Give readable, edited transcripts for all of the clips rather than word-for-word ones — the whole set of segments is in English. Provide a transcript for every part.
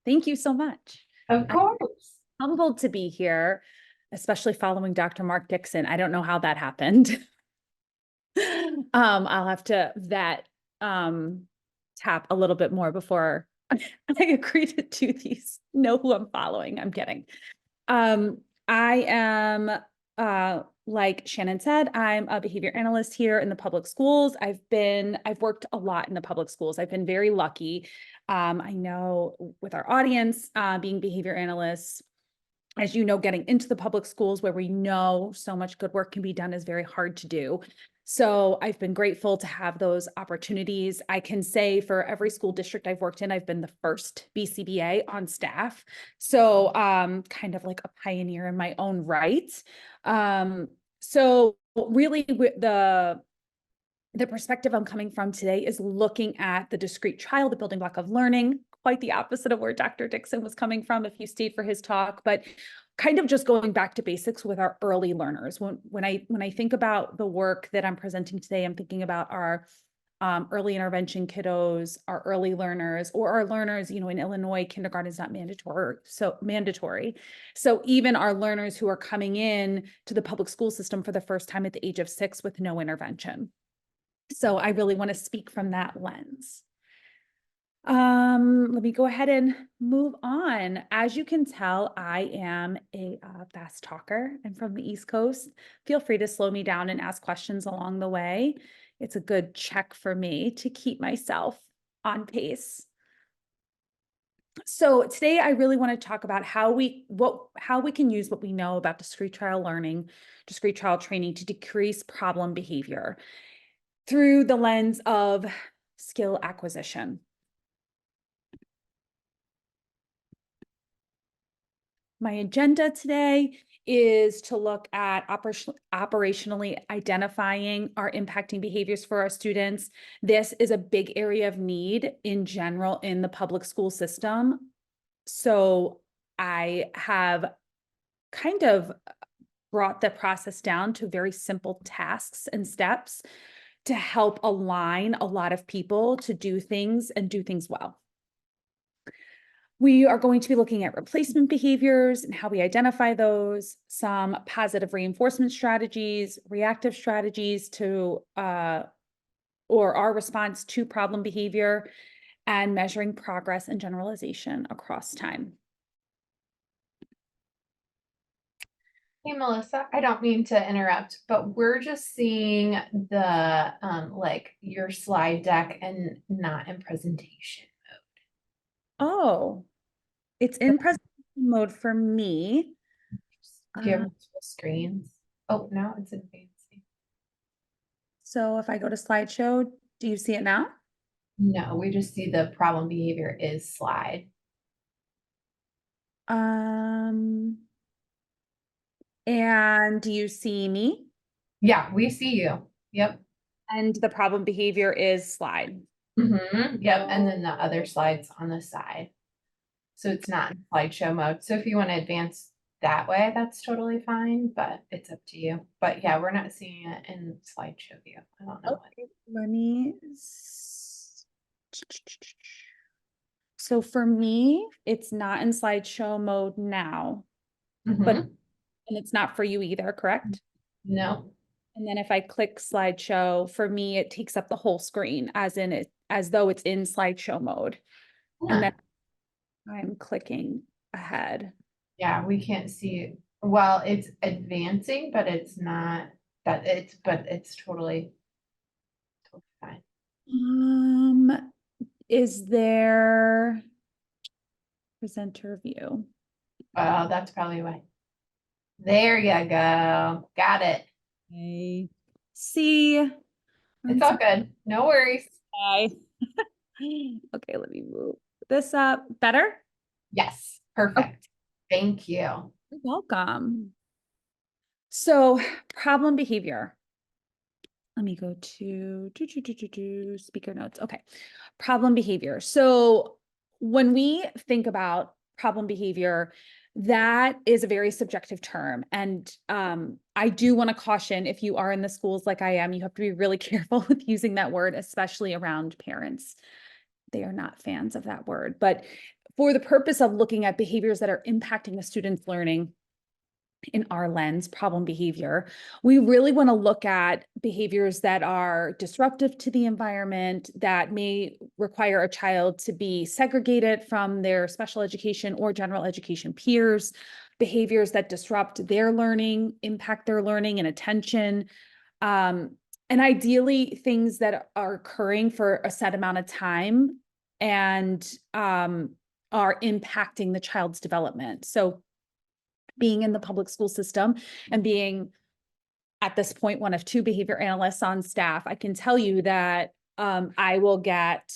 Thank you so much. Of I'm course. humbled to be here, especially following Dr. Mark Dixon. I don't know how that happened. I'll have to tap a little bit more before I agree to do these, know who I'm following. I'm kidding. I am, like Shannon said, I'm a behavior analyst here in the public schools. I've worked a lot in the public schools. I've been very lucky. I know with our audience, being behavior analysts, as you know, getting into the public schools where we know so much good work can be done is very hard to do. So I've been grateful to have those opportunities. I can say for every school district I've worked in, I've been the first BCBA on staff. So kind of like a pioneer in my own right. So really the perspective I'm coming from today is looking at the discrete trial, the building block of learning, quite the opposite of where Dr. Dixon was coming from if you stayed for his talk, but kind of just going back to basics with our early learners. When I think about the work that I'm presenting today, I'm thinking about our early intervention kiddos, our early learners, or our learners, in Illinois, kindergarten is not mandatory. So even our learners who are coming in to the public school system for the first time at the age of 6 with no intervention. So I really want to speak from that lens. Let me go ahead and move on. As you can tell, I am a fast talker. I'm from the East Coast. Feel free to slow me down and ask questions along the way. It's a good check for me to keep myself on pace. So today I really want to talk about how we can use what we know about discrete trial learning, discrete trial training to decrease problem behavior through the lens of skill acquisition. My agenda today is to look at operationally identifying our impacting behaviors for our students. This is a big area of need in general in the public school system. So I have kind of brought the process down to very simple tasks and steps to help align a lot of people to do things and do things well. We are going to be looking at replacement behaviors and how we identify those, some positive reinforcement strategies, reactive strategies to, or our response to problem behavior, and measuring progress and generalization across time. Hey, Melissa, I don't mean to interrupt, but we're just seeing the like your slide deck and not in presentation Oh, it's in presentation mode for me. mode. Do you have multiple screens? Oh, no, it's advancing. So if I go to slideshow, do you see it now? No, we just see the problem behavior is slide. And do you see me? Yeah, we see you. Yep. And the problem behavior is slide. Yep. And then the other slides on the side. So it's not in slideshow mode. So if you want to advance that way, that's totally fine, but it's up to you. But yeah, we're not seeing it in slideshow view. I don't know. Okay, let me. So for me, it's not in slideshow mode now, but and it's not for you either, correct? No. And then if I click slideshow, for me, it takes up the whole screen as though it's in slideshow mode. And then I'm clicking ahead. Yeah, we can't see it. Well, it's advancing, but it's not but it's totally fine. Is there presenter view? Well, that's probably why. There you go. Got it. Okay. See. It's all good. No worries. Okay, let me move this up. Better? Yes, perfect. Thank you. You're welcome. So, problem behavior. Let me go to speaker notes. Okay, problem behavior. So, when we think about problem behavior, that is a very subjective term. And I do want to caution, if you are in the schools like I am, you have to be really careful with using that word, especially around parents. They are not fans of that word. But for the purpose of looking at behaviors that are impacting a student's learning in our lens, problem behavior, we really want to look at behaviors that are disruptive to the environment, that may require a child to be segregated from their special education or general education peers, behaviors that disrupt their learning, impact their learning and attention, and ideally things that are occurring for a set amount of time and are impacting the child's development. So being in the public school system and being at this point one of 2 behavior analysts on staff, I can tell you that I will get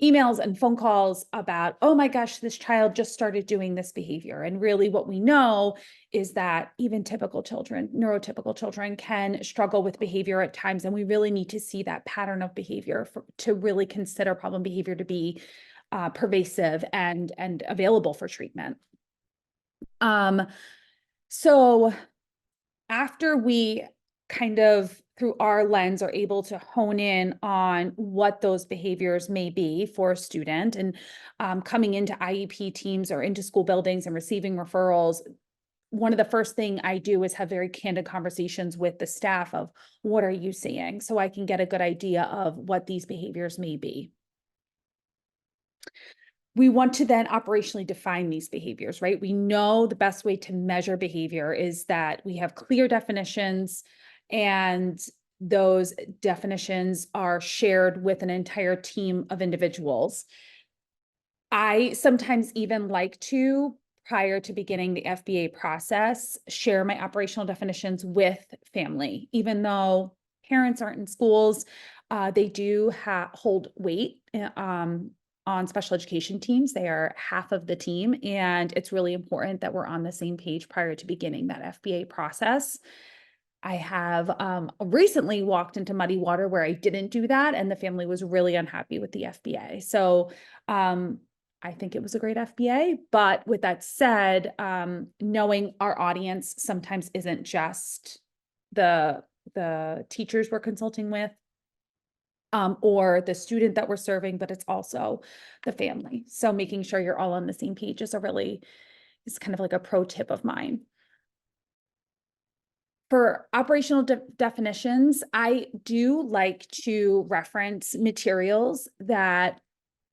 emails and phone calls about, oh my gosh, this child just started doing this behavior. And really what we know is that even typical children, neurotypical children, can struggle with behavior at times. And we really need to see that pattern of behavior to really consider problem behavior to be pervasive and available for treatment. So after we kind of through our lens are able to hone in on what those behaviors may be for a student and coming into IEP teams or into school buildings and receiving referrals, one of the first thing I do is have very candid conversations with the staff of what are you seeing, so I can get a good idea of what these behaviors may be. We want to then operationally define these behaviors, right? We know the best way to measure behavior is that we have clear definitions, and those definitions are shared with an entire team of individuals. I sometimes even like to, prior to beginning the FBA process, share my operational definitions with family, even though parents aren't in schools, they do hold weight on special education teams. They are half of the team, and it's really important that we're on the same page prior to beginning that FBA process. I have recently walked into muddy water where I didn't do that, and the family was really unhappy with the FBA. So I think it was a great FBA. But with that said, knowing our audience sometimes isn't just the teachers we're consulting with, or the student that we're serving, but it's also the family. So making sure you're all on the same page is kind of like a pro tip of mine. For operational definitions, I do like to reference materials that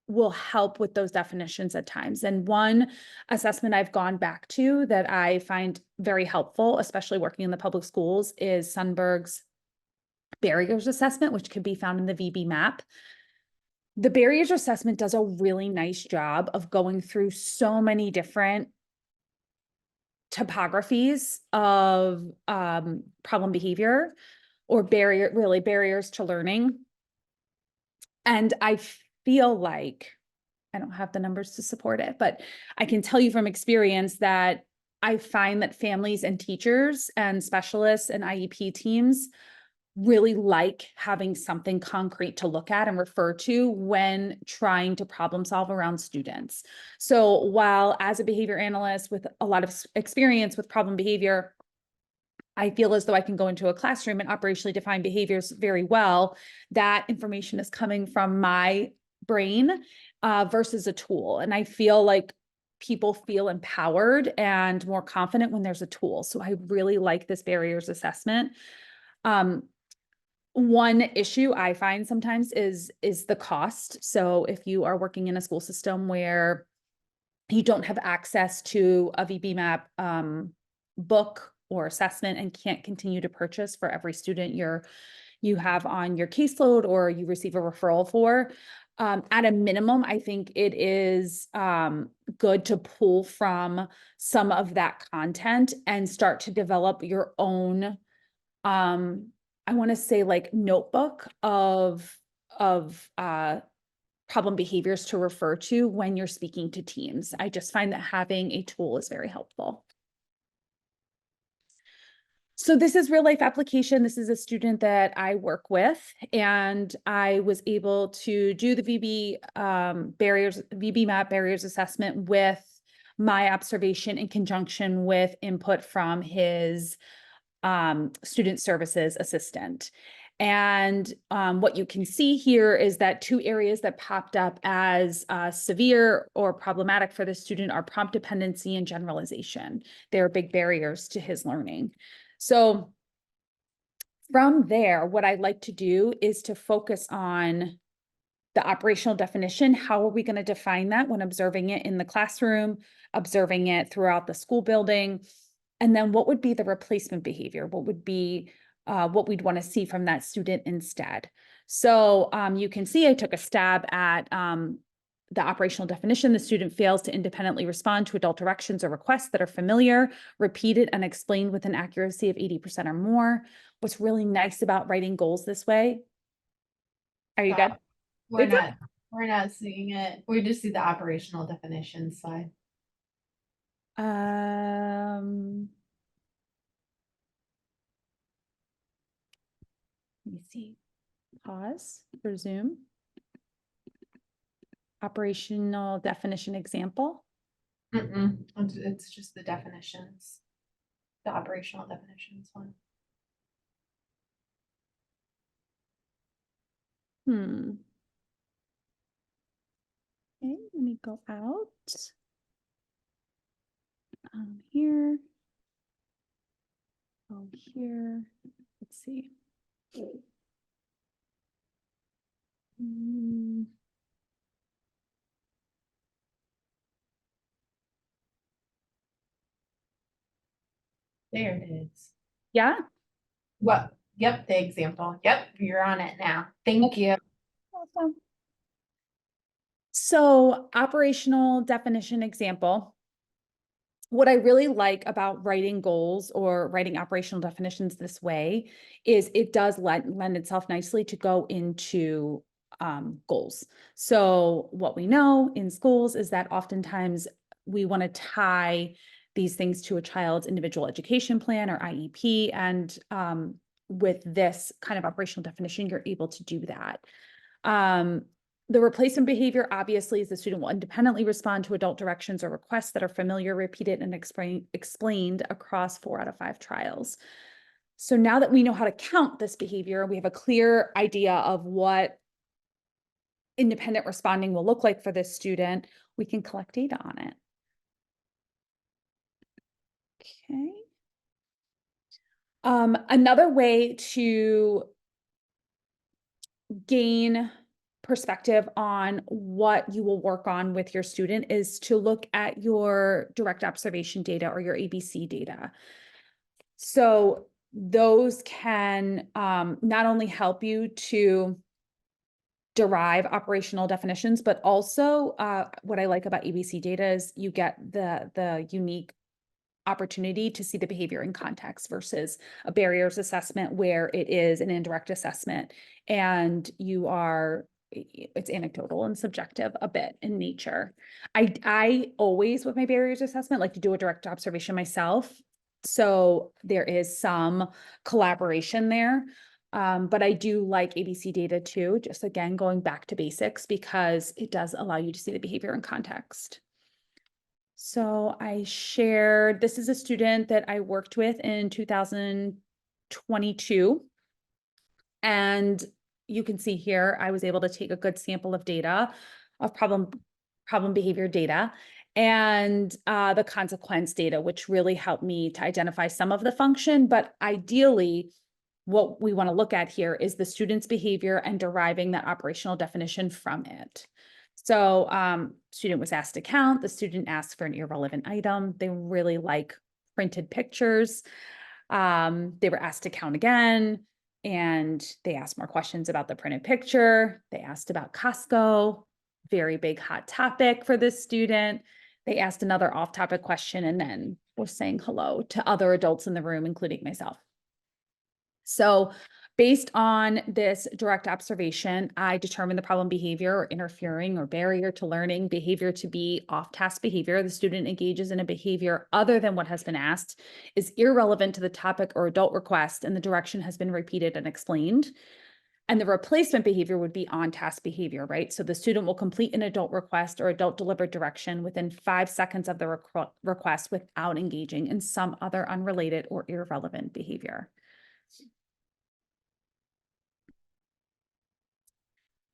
will help with those definitions at times. And one assessment I've gone back to that I find very helpful, especially working in the public schools, is Sundberg's barriers assessment, which can be found in the VB map. The barriers assessment does a really nice job of going through so many different topographies of problem behavior or barriers to learning. And I feel like, I don't have the numbers to support it, but I can tell you from experience that I find that families and teachers and specialists and IEP teams really like having something concrete to look at and refer to when trying to problem solve around students. So while as a behavior analyst with a lot of experience with problem behavior, I feel as though I can go into a classroom and operationally define behaviors very well, that information is coming from my brain versus a tool. And I feel like people feel empowered and more confident when there's a tool. So I really like this barriers assessment. One issue I find sometimes is the cost. So if you are working in a school system where you don't have access to a VB map book or assessment and can't continue to purchase for every student you have on your caseload or you receive a referral for, at a minimum, I think it is good to pull from some of that content and start to develop your own I want to say like notebook of problem behaviors to refer to when you're speaking to teams. I just find that having a tool is very helpful. So this is real life application. This is a student that I work with, and I was able to do the VB map barriers assessment with my observation in conjunction with input from his student services assistant. And what you can see here is that two areas that popped up as severe or problematic for the student are prompt dependency and generalization. They're big barriers to his learning. So from there, what I like to do is to focus on the operational definition. How are we going to define that when observing it in the classroom, observing it throughout the school building? And then what would be the replacement behavior? What would be what we'd want to see from that student instead? So you can see I took a stab at the operational definition. The student fails to independently respond to adult directions or requests that are familiar, repeated, and explained with an accuracy of 80% or more. What's really nice about writing goals this way? Are you good? We're It's not, we're not seeing it. We just see the operational definition slide. Let me see. Pause, resume. Operational definition example. It's just the definitions. The operational definitions one. Okay, let me go out. Here. Go here. Let's see. There it is. Yeah. Well, yep, the example. Yep, you're on it now. Thank you. Awesome. So operational definition example. What I really like about writing goals or writing operational definitions this way is it does lend itself nicely to go into goals. So what we know in schools is that oftentimes we want to tie these things to a child's individual education plan or IEP. And with this kind of operational definition, you're able to do that. The replacement behavior, obviously, is the student will independently respond to adult directions or requests that are familiar, repeated, and explained across 4 out of 5 trials. So now that we know how to count this behavior, we have a clear idea of what independent responding will look like for this student, we can collect data on it. Okay. Another way to gain perspective on what you will work on with your student is to look at your direct observation data or your ABC data. So those can not only help you to derive operational definitions, but also what I like about ABC data is you get the unique opportunity to see the behavior in context versus a barriers assessment where it is an indirect assessment and it's anecdotal and subjective a bit in nature. I always with my barriers assessment like to do a direct observation myself. So there is some collaboration there. But I do like ABC data too, just again, going back to basics because it does allow you to see the behavior in context. So I shared, this is a student that I worked with in 2022. And you can see here, I was able to take a good sample of data of problem behavior data and the consequence data, which really helped me to identify some of the function. But ideally, what we want to look at here is the student's behavior and deriving that operational definition from it. So student was asked to count, the student asked for an irrelevant item. They really like printed pictures. They were asked to count again, and they asked more questions about the printed picture. They asked about Costco, very big hot topic for this student. They asked another off-topic question and then was saying hello to other adults in the room, including myself. So based on this direct observation, I determined the problem behavior or interfering or barrier to learning behavior to be off-task behavior. The student engages in a behavior other than what has been asked, is irrelevant to the topic or adult request, and the direction has been repeated and explained. And the replacement behavior would be on-task behavior, right? So the student will complete an adult request or adult delivered direction within 5 seconds of the request without engaging in some other unrelated or irrelevant behavior.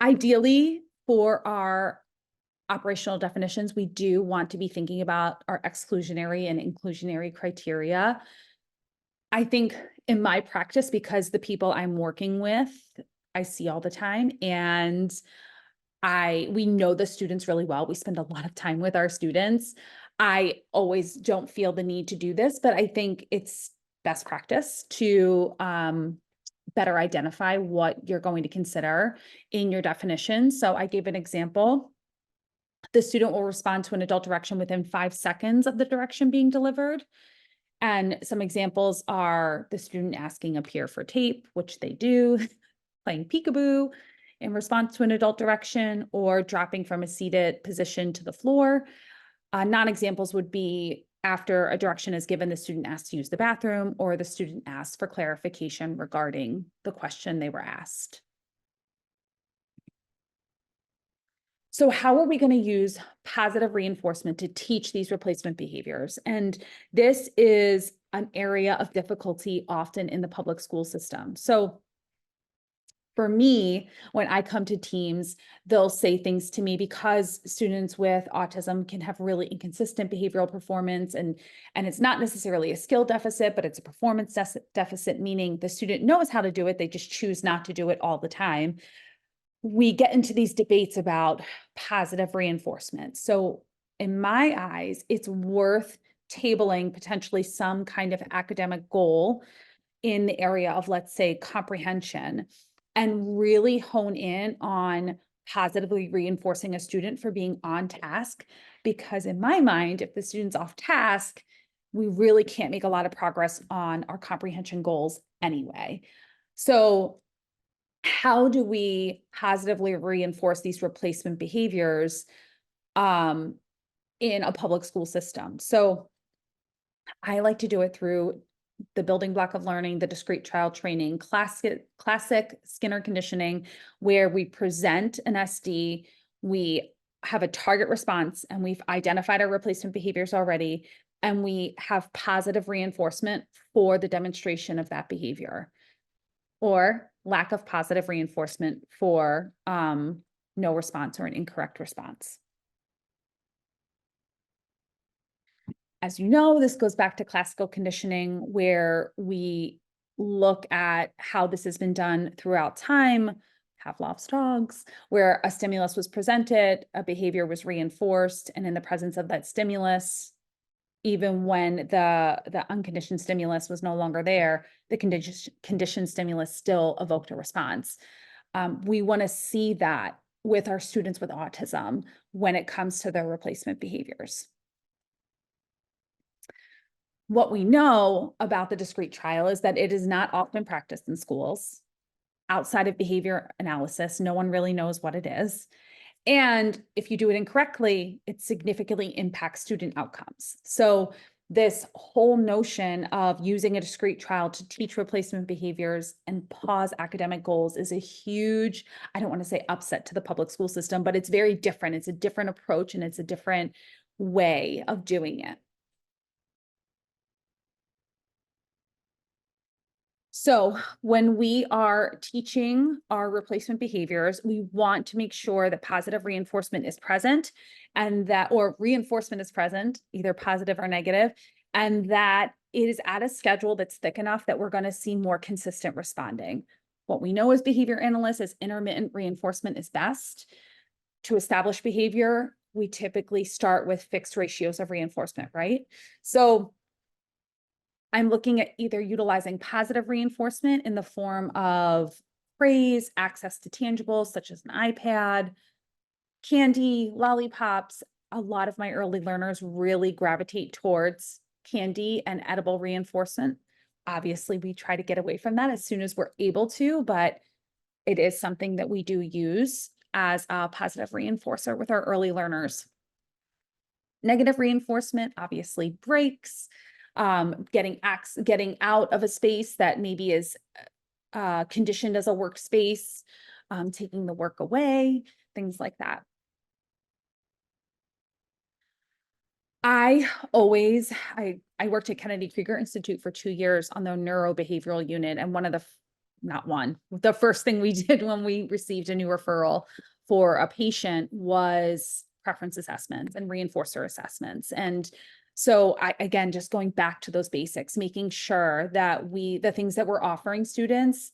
Ideally, for our operational definitions, we do want to be thinking about our exclusionary and inclusionary criteria. I think in my practice, because the people I'm working with, I see all the time, and we know the students really well. We spend a lot of time with our students. I always don't feel the need to do this, but I think it's best practice to better identify what you're going to consider in your definition. So I gave an example. The student will respond to an adult direction within 5 seconds of the direction being delivered. And some examples are the student asking a peer for tape, which they do, playing peekaboo in response to an adult direction, or dropping from a seated position to the floor. Non-examples would be after a direction is given, the student asks to use the bathroom, or the student asks for clarification regarding the question they were asked. So how are we going to use positive reinforcement to teach these replacement behaviors? And this is an area of difficulty often in the public school system. So for me, when I come to teams, they'll say things to me because students with autism can have really inconsistent behavioral performance, and it's not necessarily a skill deficit, but it's a performance deficit, meaning the student knows how to do it, they just choose not to do it all the time. We get into these debates about positive reinforcement. So in my eyes, it's worth tabling potentially some kind of academic goal in the area of, let's say, comprehension, and really hone in on positively reinforcing a student for being on task. Because in my mind, if the student's off task, we really can't make a lot of progress on our comprehension goals anyway. So how do we positively reinforce these replacement behaviors in a public school system? So I like to do it through the building block of learning, the discrete trial training, classic Skinner conditioning, where we present an SD, we have a target response, and we've identified our replacement behaviors already, and we have positive reinforcement for the demonstration of that behavior, or lack of positive reinforcement for no response or an incorrect response. As you know, this goes back to classical conditioning, where we look at how this has been done throughout time. Pavlov's dogs, where a stimulus was presented, a behavior was reinforced, and in the presence of that stimulus, even when the unconditioned stimulus was no longer there, the conditioned stimulus still evoked a response. We want to see that with our students with autism when it comes to their replacement behaviors. What we know about the discrete trial is that it is not often practiced in schools. Outside of behavior analysis, no one really knows what it is. And if you do it incorrectly, it significantly impacts student outcomes. So this whole notion of using a discrete trial to teach replacement behaviors and pause academic goals is a huge, I don't want to say upset to the public school system, but it's very different. It's a different approach, and it's a different way of doing it. So when we are teaching our replacement behaviors, we want to make sure that positive reinforcement is present, and that, or reinforcement is present, either positive or negative, and that it is at a schedule that's thick enough that we're going to see more consistent responding. What we know as behavior analysts is intermittent reinforcement is best. To establish behavior, we typically start with fixed ratios of reinforcement, right? So I'm looking at either utilizing positive reinforcement in the form of praise, access to tangibles such as an iPad, candy, lollipops. A lot of my early learners really gravitate towards candy and edible reinforcement. Obviously, we try to get away from that as soon as we're able to, but it is something that we do use as a positive reinforcer with our early learners. Negative reinforcement obviously breaks, getting out of a space that maybe is conditioned as a workspace, taking the work away, things like that. I worked at Kennedy Krieger Institute for 2 years on the neurobehavioral unit, and one of the not one. The first thing we did when we received a new referral for a patient was preference assessments and reinforcer assessments. And so again, just going back to those basics, making sure that the things that we're offering students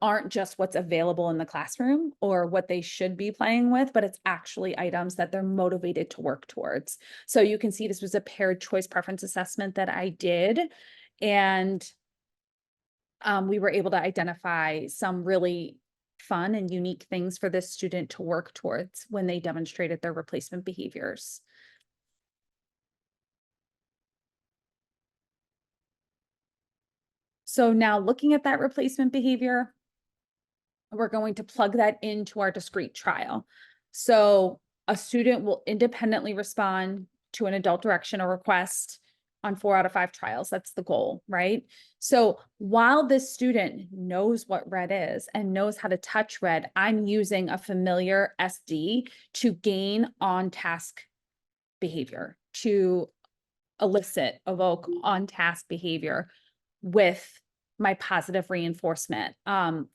aren't just what's available in the classroom or what they should be playing with, but it's actually items that they're motivated to work towards. So you can see this was a paired choice preference assessment that I did. And we were able to identify some really fun and unique things for this student to work towards when they demonstrated their replacement behaviors. So now looking at that replacement behavior, we're going to plug that into our discrete trial. So a student will independently respond to an adult direction or request on 4 out of 5 trials. That's the goal, right? So while this student knows what red is and knows how to touch red, I'm using a familiar SD to gain on task behavior, to evoke on task behavior with my positive reinforcement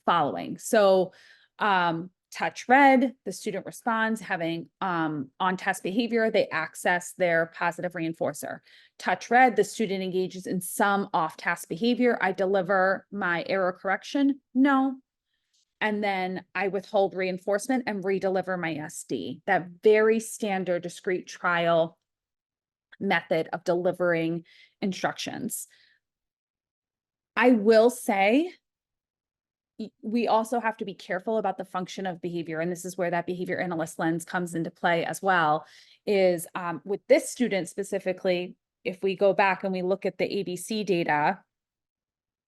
following. So touch red, the student responds having on task behavior, they access their positive reinforcer. Touch red, the student engages in some off task behavior. I deliver my error correction, no. And then I withhold reinforcement and redeliver my SD. That very standard discrete trial method of delivering instructions. I will say we also have to be careful about the function of behavior. And this is where that behavior analyst lens comes into play as well, is with this student specifically, if we go back and we look at the ABC data,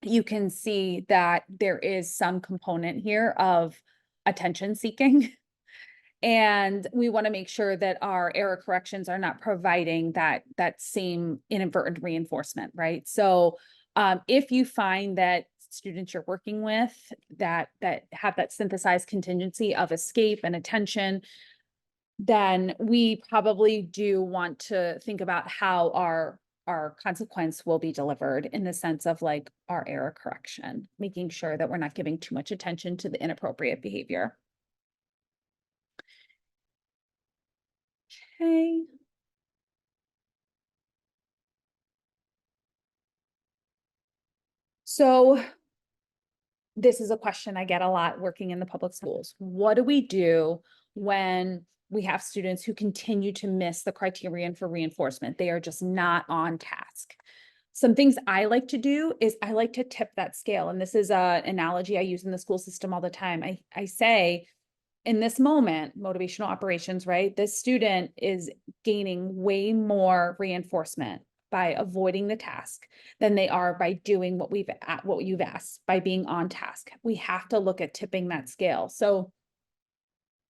you can see that there is some component here of attention seeking. And we want to make sure that our error corrections are not providing that same inadvertent reinforcement, right? So if you find that students you're working with that have that synthesized contingency of escape and attention, then we probably do want to think about how our consequence will be delivered in the sense of like our error correction, making sure that we're not giving too much attention to the inappropriate behavior. Okay. So this is a question I get a lot working in the public schools. What do we do when we have students who continue to miss the criterion for reinforcement? They are just not on task. Some things I like to do is I like to tip that scale. And this is an analogy I use in the school system all the time. I say, in this moment, motivational operations, right? This student is gaining way more reinforcement by avoiding the task than they are by doing what you've asked, by being on task. We have to look at tipping that scale. So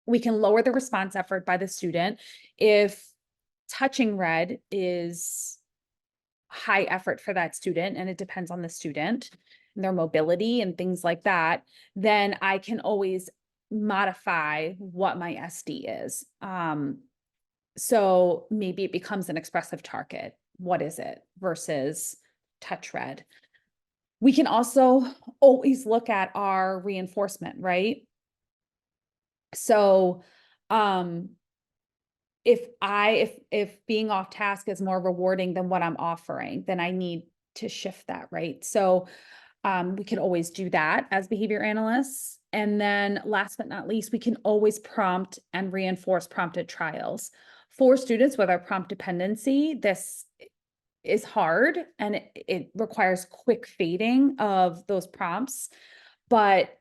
we can lower the response effort by the student. If touching red is high effort for that student, and it depends on the student and their mobility and things like that, then I can always modify what my SD is. So maybe it becomes an expressive target. What is it versus touch red? We can also always look at our reinforcement, right? So if being off task is more rewarding than what I'm offering, then I need to shift that, right? So we can always do that as behavior analysts. And then last but not least, we can always prompt and reinforce prompted trials. For students with our prompt dependency, this is hard and it requires quick fading of those prompts. But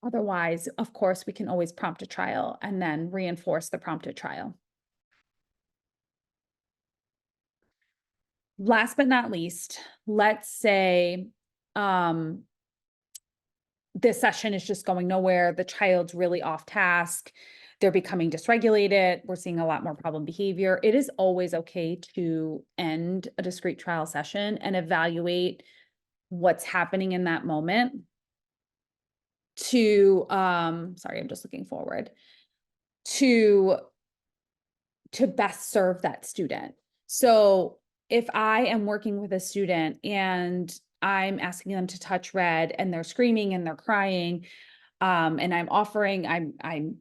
otherwise, of course, we can always prompt a trial and then reinforce the prompted trial. Last but not least, let's say this session is just going nowhere. The child's really off task. They're becoming dysregulated. We're seeing a lot more problem behavior. It is always okay to end a discrete trial session and evaluate what's happening in that moment to, sorry, I'm just looking forward, to best serve that student. So if I am working with a student and I'm asking them to touch red and they're screaming and they're crying. And I'm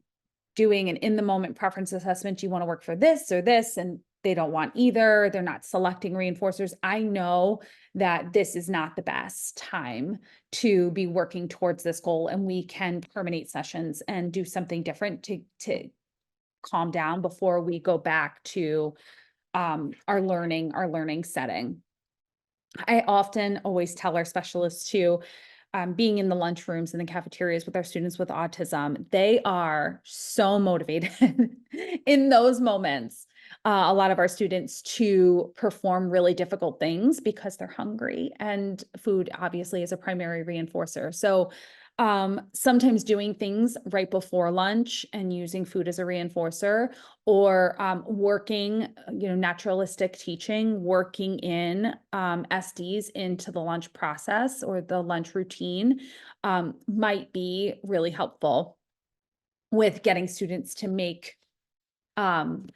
doing an in the moment preference assessment. Do you want to work for this or this? And they don't want either. They're not selecting reinforcers. I know that this is not the best time to be working towards this goal, and we can terminate sessions and do something different to calm down before we go back to our learning setting. I often always tell our specialists too, being in the lunchrooms and the cafeterias with our students with autism, they are so motivated in those moments. A lot of our students to perform really difficult things because they're hungry, and food obviously is a primary reinforcer. So sometimes doing things right before lunch and using food as a reinforcer, or working, naturalistic teaching, working in SDs into the lunch process or the lunch routine might be really helpful with getting students to make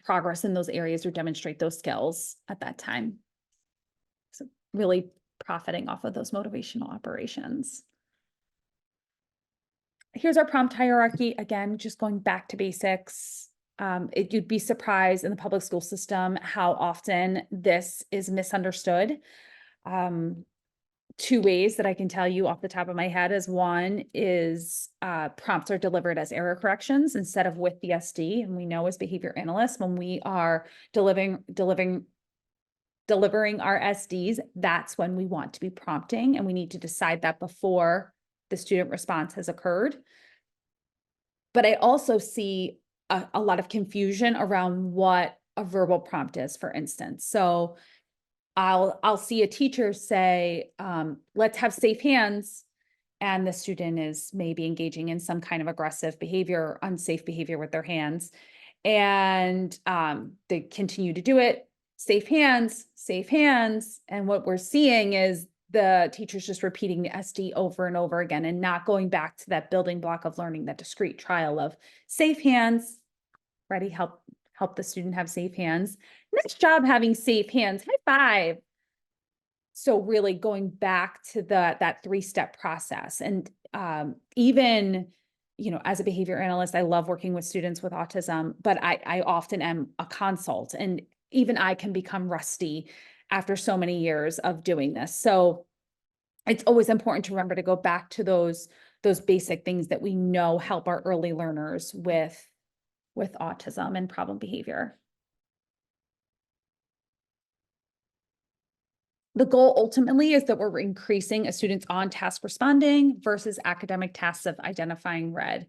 progress in those areas or demonstrate those skills at that time. So really profiting off of those motivational operations. Here's our prompt hierarchy. Again, just going back to basics. You'd be surprised in the public school system how often this is misunderstood. Two ways that I can tell you off the top of my head is, one is prompts are delivered as error corrections instead of with the SD. And we know as behavior analysts, when we are delivering our SDs, that's when we want to be prompting, and we need to decide that before the student response has occurred. But I also see a lot of confusion around what a verbal prompt is, for instance. So I'll see a teacher say, let's have safe hands, and the student is maybe engaging in some kind of aggressive behavior or unsafe behavior with their hands. And they continue to do it, safe hands, safe hands. And what we're seeing is the teacher's just repeating the SD over and over again and not going back to that building block of learning, that discrete trial of safe hands, ready, help the student have safe hands. Nice job having safe hands, high five. So really going back to that three-step process. And even, as a behavior analyst, I love working with students with autism, but I often am a consult, and even I can become rusty after so many years of doing this. So it's always important to remember to go back to those basic things that we know help our early learners with autism and problem behavior. The goal ultimately is that we're increasing a student's on-task responding versus academic tasks of identifying red.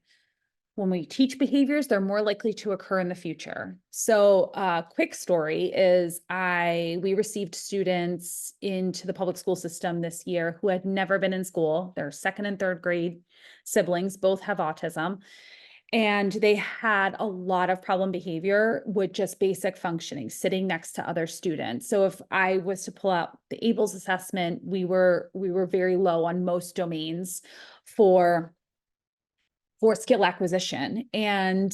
When we teach behaviors, they're more likely to occur in the future. So quick story is we received students into the public school system this year who had never been in school. They're second and third grade siblings, both have autism. And they had a lot of problem behavior with just basic functioning, sitting next to other students. So if I was to pull out the ABLES assessment, we were very low on most domains for skill acquisition. And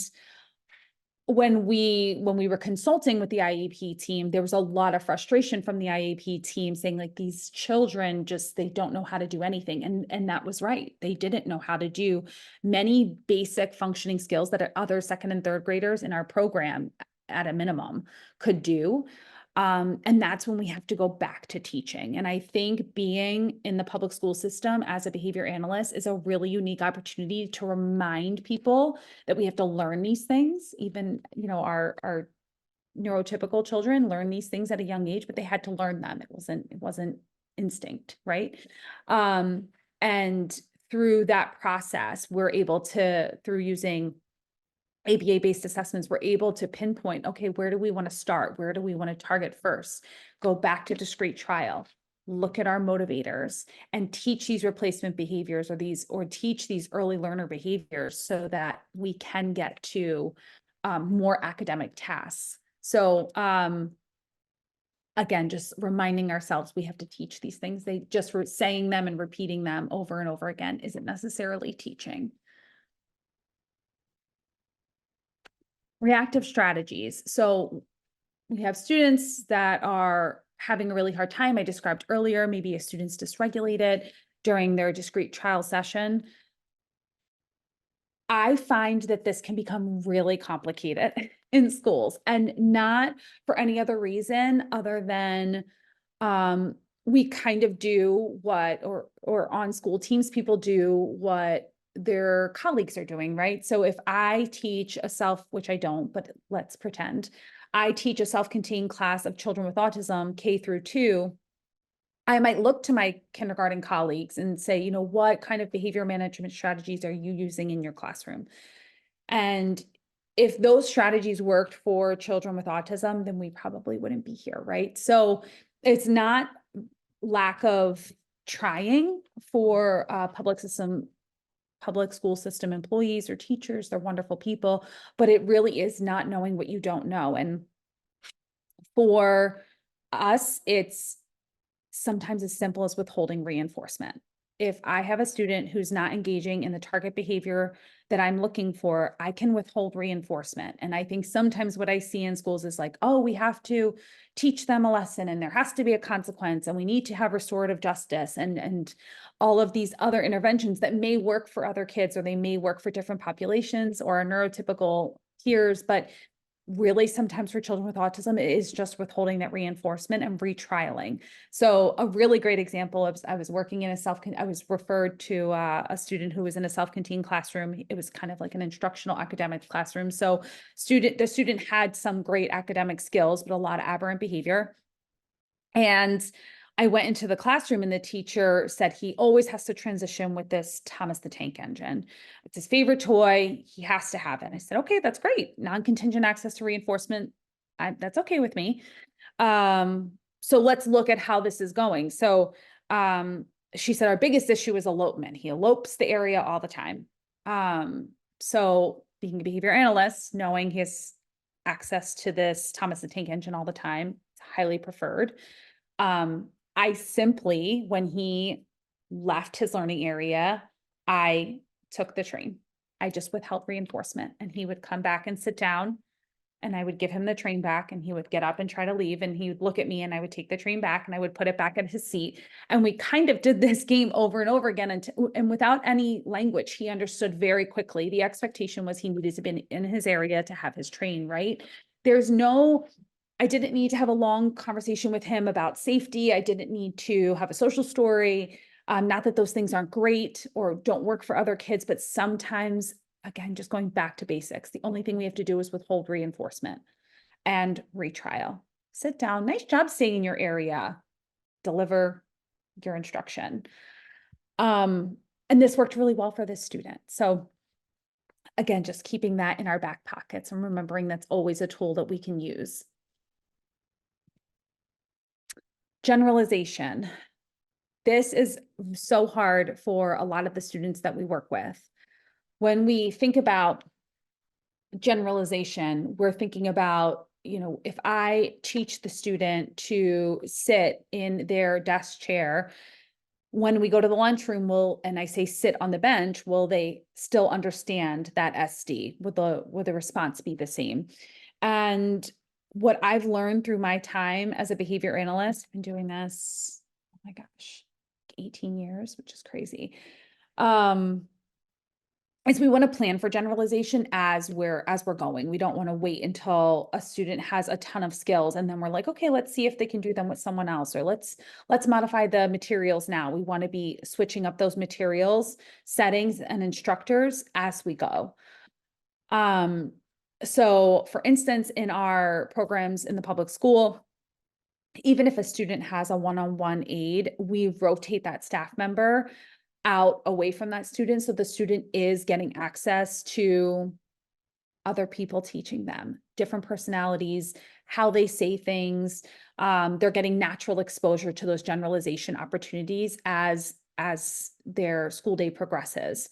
when we were consulting with the IEP team, there was a lot of frustration from the IEP team saying, like, these children they don't know how to do anything. And that was right. They didn't know how to do many basic functioning skills that other second and third graders in our program at a minimum could do. And that's when we have to go back to teaching. And I think being in the public school system as a behavior analyst is a really unique opportunity to remind people that we have to learn these things. Even, our neurotypical children learn these things at a young age, but they had to learn them. It wasn't instinct, right? And through that process, we're able to, through using ABA-based assessments, we're able to pinpoint, okay, where do we want to start? Where do we want to target first? Go back to discrete trial, look at our motivators, and teach these replacement behaviors or teach these early learner behaviors so that we can get to more academic tasks. So again, just reminding ourselves we have to teach these things. They just saying them and repeating them over and over again isn't necessarily teaching. Reactive strategies. So we have students that are having a really hard time. I described earlier, maybe a student's dysregulated during their discrete trial session. I find that this can become really complicated in schools, and not for any other reason other than we kind of do what, or on school teams, people do what their colleagues are doing, right? So if I teach which I don't, but let's pretend I teach a self-contained class of children with autism, K through 2, I might look to my kindergarten colleagues and say, what kind of behavior management strategies are you using in your classroom? And if those strategies worked for children with autism, then we probably wouldn't be here, right? So it's not lack of trying for public school system employees or teachers. They're wonderful people, but it really is not knowing what you don't know. And for us, it's sometimes as simple as withholding reinforcement. If I have a student who's not engaging in the target behavior that I'm looking for, I can withhold reinforcement. And I think sometimes what I see in schools is like, oh, we have to teach them a lesson and there has to be a consequence and we need to have restorative justice and all of these other interventions that may work for other kids, or they may work for different populations or neurotypical peers, but really sometimes for children with autism, it is just withholding that reinforcement and retrialing. So a really great example of, I was working in I was referred to a student who was in a self-contained classroom. It was kind of like an instructional academic classroom. So the student had some great academic skills, but a lot of aberrant behavior. And I went into the classroom and the teacher said he always has to transition with this Thomas the Tank Engine. It's his favorite toy. He has to have it. I said, okay, that's great. Non-contingent access to reinforcement. That's okay with me. So let's look at how this is going. So she said our biggest issue is elopement. He elopes the area all the time. So being a behavior analyst, knowing his access to this Thomas the Tank Engine all the time, it's highly preferred. I simply, when he left his learning area, I took the train. I just withheld reinforcement, and he would come back and sit down, and I would give him the train back, and he would get up and try to leave, and he would look at me, and I would take the train back and I would put it back at his seat. And we kind of did this game over and over again, and without any language, he understood very quickly. The expectation was he needed to be in his area to have his train, right? I didn't need to have a long conversation with him about safety. I didn't need to have a social story. Not that those things aren't great or don't work for other kids, but sometimes, again, just going back to basics, the only thing we have to do is withhold reinforcement and retrial. Sit down. Nice job staying in your area. Deliver your instruction. And this worked really well for this student. So again, just keeping that in our back pockets and remembering that's always a tool that we can use. Generalization. This is so hard for a lot of the students that we work with. When we think about generalization, we're thinking about, if I teach the student to sit in their desk chair, when we go to the lunchroom, and I say sit on the bench, will they still understand that SD? Will the response be the same? And what I've learned through my time as a behavior analyst, I've been doing this, oh my gosh, 18 years, which is crazy. Is we want to plan for generalization as we're going. We don't want to wait until a student has a ton of skills and then we're like, okay, let's see if they can do them with someone else, or let's modify the materials now. We want to be switching up those materials, settings, and instructors as we go. So for instance, in our programs in the public school, even if a student has a one-on-one aide, we rotate that staff member out away from that student. So the student is getting access to other people teaching them, different personalities, how they say things. They're getting natural exposure to those generalization opportunities as their school day progresses.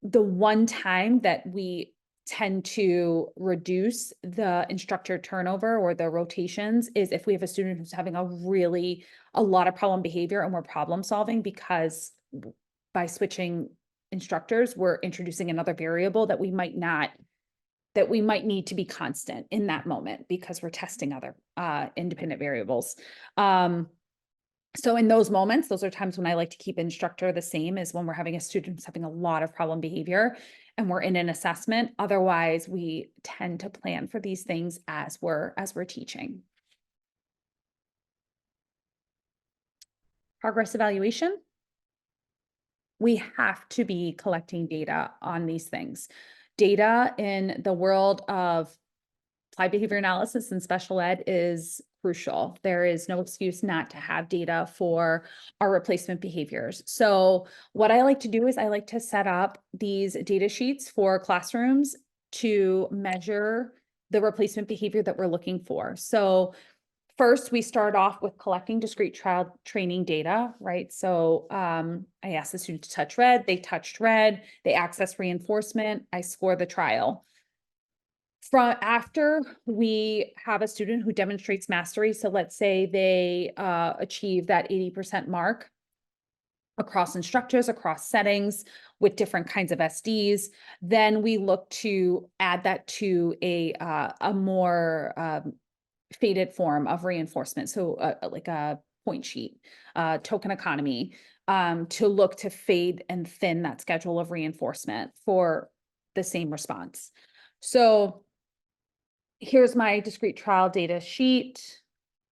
The one time that we tend to reduce the instructor turnover or the rotations is if we have a student who's having a lot of problem behavior and we're problem solving, because by switching instructors, we're introducing another variable that we might not that we might need to be constant in that moment because we're testing other independent variables. So in those moments, those are times when I like to keep instructor the same as when we're having a student who's having a lot of problem behavior and we're in an assessment. Otherwise, we tend to plan for these things as we're teaching. Progress evaluation. We have to be collecting data on these things. Data in the world of applied behavior analysis and special ed is crucial. There is no excuse not to have data for our replacement behaviors. So what I like to do is I like to set up these data sheets for classrooms to measure the replacement behavior that we're looking for. So first, we start off with collecting discrete trial training data, right? So I asked the student to touch red, they touched red, they access reinforcement, I score the trial. From after we have a student who demonstrates mastery, so let's say they achieve that 80% mark across instructors, across settings with different kinds of SDs, then we look to add that to a more faded form of reinforcement. So like a point sheet, token economy, to look to fade and thin that schedule of reinforcement for the same response. So here's my discrete trial data sheet.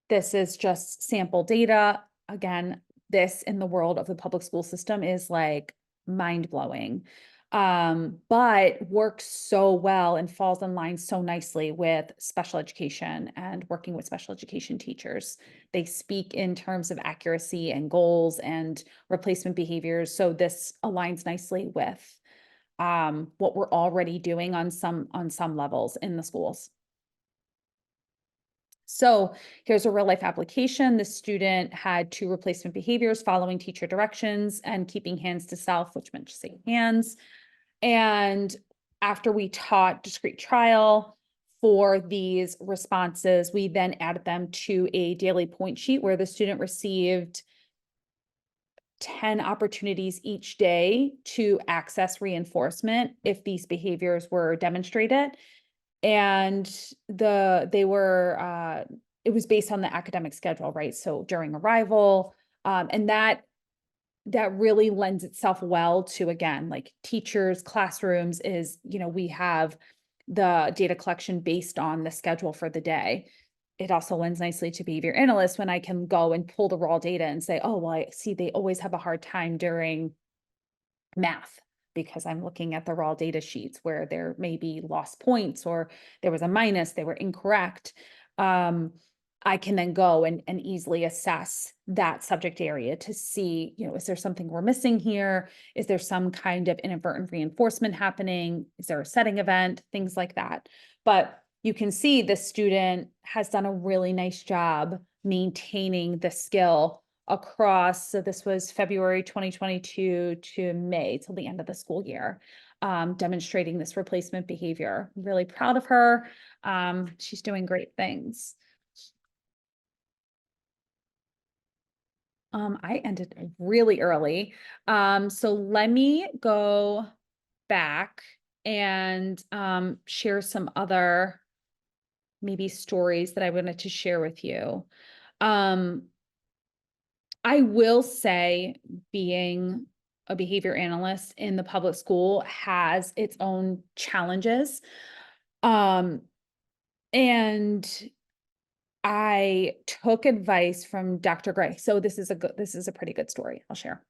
This is just sample data. Again, this in the world of the public school system is like mind-blowing, but works so well and falls in line so nicely with special education and working with special education teachers. They speak in terms of accuracy and goals and replacement behaviors. So this aligns nicely with what we're already doing on some levels in the schools. So here's a real life application. The student had 2 replacement behaviors: following teacher directions and keeping hands to self, which meant just saying hands. And after we taught discrete trial for these responses, we then added them to a daily point sheet where the student received 10 opportunities each day to access reinforcement if these behaviors were demonstrated. And they were it was based on the academic schedule, right? So during arrival, and that really lends itself well to, again, like teachers, classrooms is, we have the data collection based on the schedule for the day. It also lends nicely to behavior analysts when I can go and pull the raw data and say, oh, well, I see they always have a hard time during math because I'm looking at the raw data sheets where there may be lost points or there was a minus, they were incorrect. I can then go and easily assess that subject area to see, is there something we're missing here? Is there some kind of inadvertent reinforcement happening? Is there a setting event? Things like that. But you can see the student has done a really nice job maintaining the skill across, so this was February 2022 to May, till the end of the school year, demonstrating this replacement behavior. I'm really proud of her. She's doing great things. I ended really early. So let me go back and share some other maybe stories that I wanted to share with you. I will say being a behavior analyst in the public school has its own challenges. And I took advice from Dr. Gray. So this is a pretty good story I'll share.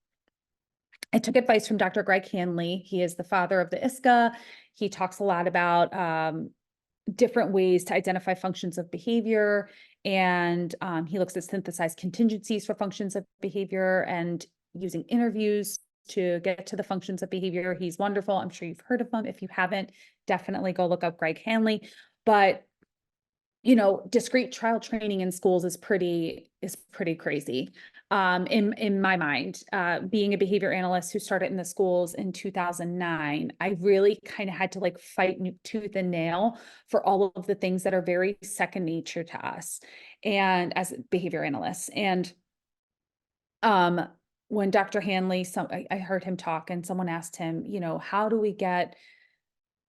I took advice from Dr. Greg Hanley. He is the father of the ISCA. He talks a lot about different ways to identify functions of behavior. And he looks at synthesized contingencies for functions of behavior and using interviews to get to the functions of behavior. He's wonderful. I'm sure you've heard of him. If you haven't, definitely go look up Greg Hanley. But discrete trial training in schools is pretty crazy. In my mind, being a behavior analyst who started in the schools in 2009, I really kind of had to like fight tooth and nail for all of the things that are very second nature to us and as behavior analysts. And when Dr. Hanley, I heard him talk and someone asked him, how do we get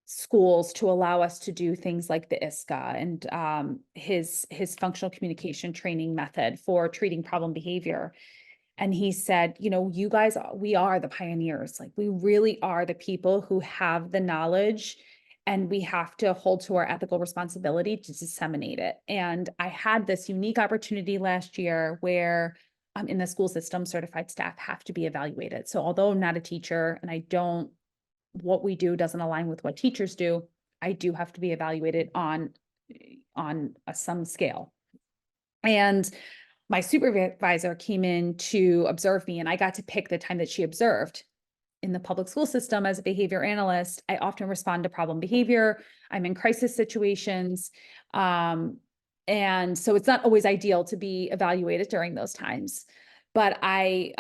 schools to allow us to do things like the ISCA and his functional communication training method for treating problem behavior. And he said, you know, you guys, we are the pioneers. Like, we really are the people who have the knowledge, and we have to hold to our ethical responsibility to disseminate it. And I had this unique opportunity last year where in the school system, certified staff have to be evaluated. So although I'm not a teacher and I don't, what we do doesn't align with what teachers do, I do have to be evaluated on some scale. And my supervisor came in to observe me, and I got to pick the time that she observed. In the public school system, as a behavior analyst, I often respond to problem behavior. I'm in crisis situations. And so it's not always ideal to be evaluated during those times. But I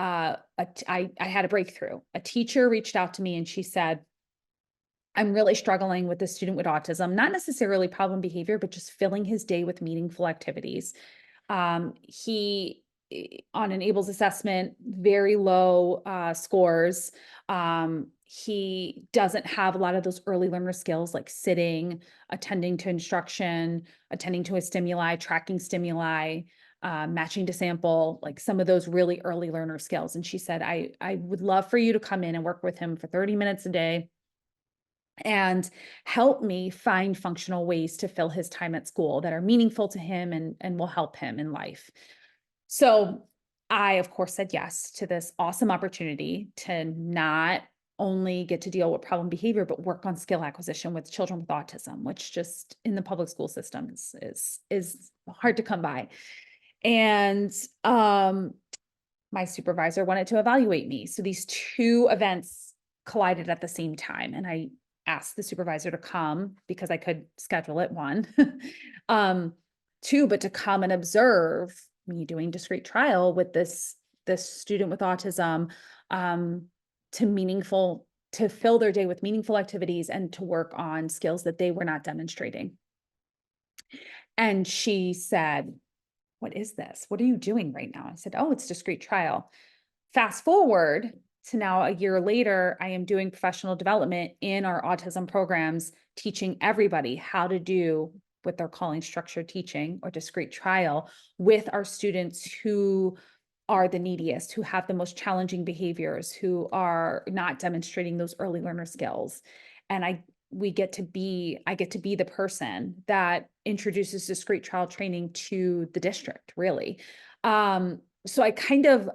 had a breakthrough. A teacher reached out to me and she said, I'm really struggling with this student with autism, not necessarily problem behavior, but just filling his day with meaningful activities. He on an ABLES assessment, very low scores. He doesn't have a lot of those early learner skills like sitting, attending to instruction, attending to a stimuli, tracking stimuli, matching to sample, like some of those really early learner skills. And she said, I would love for you to come in and work with him for 30 minutes a day and help me find functional ways to fill his time at school that are meaningful to him and will help him in life. So I, of course, said yes to this awesome opportunity to not only get to deal with problem behavior, but work on skill acquisition with children with autism, which just in the public school system is hard to come by. And my supervisor wanted to evaluate me. So these two events collided at the same time. And I asked the supervisor to come because I could schedule it, one. Two, but to come and observe me doing discrete trial with this student with autism, to fill their day with meaningful activities and to work on skills that they were not demonstrating. And she said, what is this? What are you doing right now? I said, oh, it's discrete trial. Fast forward to now, a year later, I am doing professional development in our autism programs, teaching everybody how to do what they're calling structured teaching or discrete trial with our students who are the neediest, who have the most challenging behaviors, who are not demonstrating those early learner skills. And I get to be the person that introduces discrete trial training to the district, really. So I kind of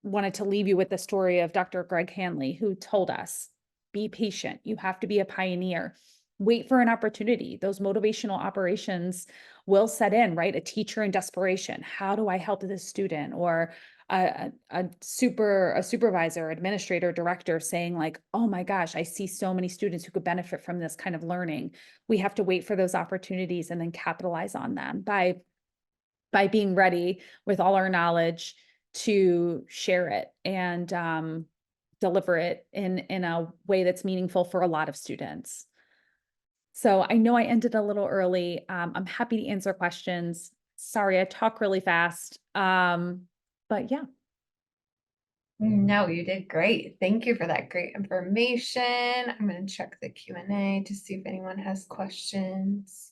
wanted to leave you with the story of Dr. Greg Hanley, who told us, be patient. You have to be a pioneer. Wait for an opportunity. Those motivational operations will set in, right? A teacher in desperation. How do I help this student? Or a supervisor, administrator, director saying like, oh my gosh, I see so many students who could benefit from this kind of learning. We have to wait for those opportunities and then capitalize on them by being ready with all our knowledge to share it and deliver it in a way that's meaningful for a lot of students. So I know I ended a little early. I'm happy to answer questions. Sorry, I talk really fast. But yeah. No, you did great. Thank you for that great information. I'm going to check the Q&A to see if anyone has questions.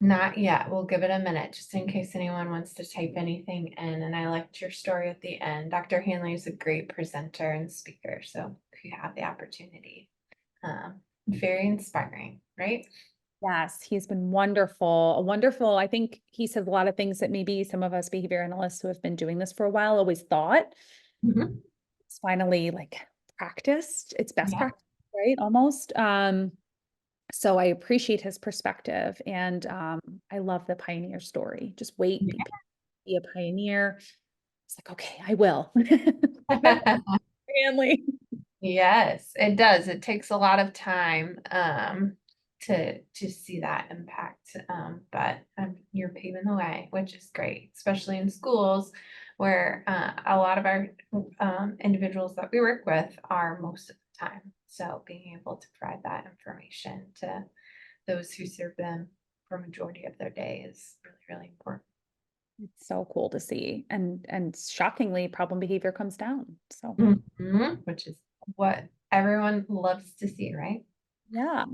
Not yet. We'll give it a minute just in case anyone wants to type anything in. And I liked your story at the end. Dr. Hanley is a great presenter and speaker. So if you have the opportunity, very inspiring, right? Yes, he's been wonderful. Wonderful. I think he says a lot of things that maybe some of us behavior analysts who have been doing this for a while always thought. Mhm. It's finally like practiced. It's best Yeah. practice, right? Almost. So I appreciate his perspective, and I love the pioneer story. Just wait, be a pioneer. It's like, okay, I will. Family. Yes, it does. It takes a lot of time to see that impact. But you're paving the way, which is great, especially in schools where a lot of our individuals that we work with are most of the time. So being able to provide that information to those who serve them for a majority of their day is really, really important. It's so cool to see. And shockingly, problem behavior comes down. So Which is what everyone loves to see, right? Yeah.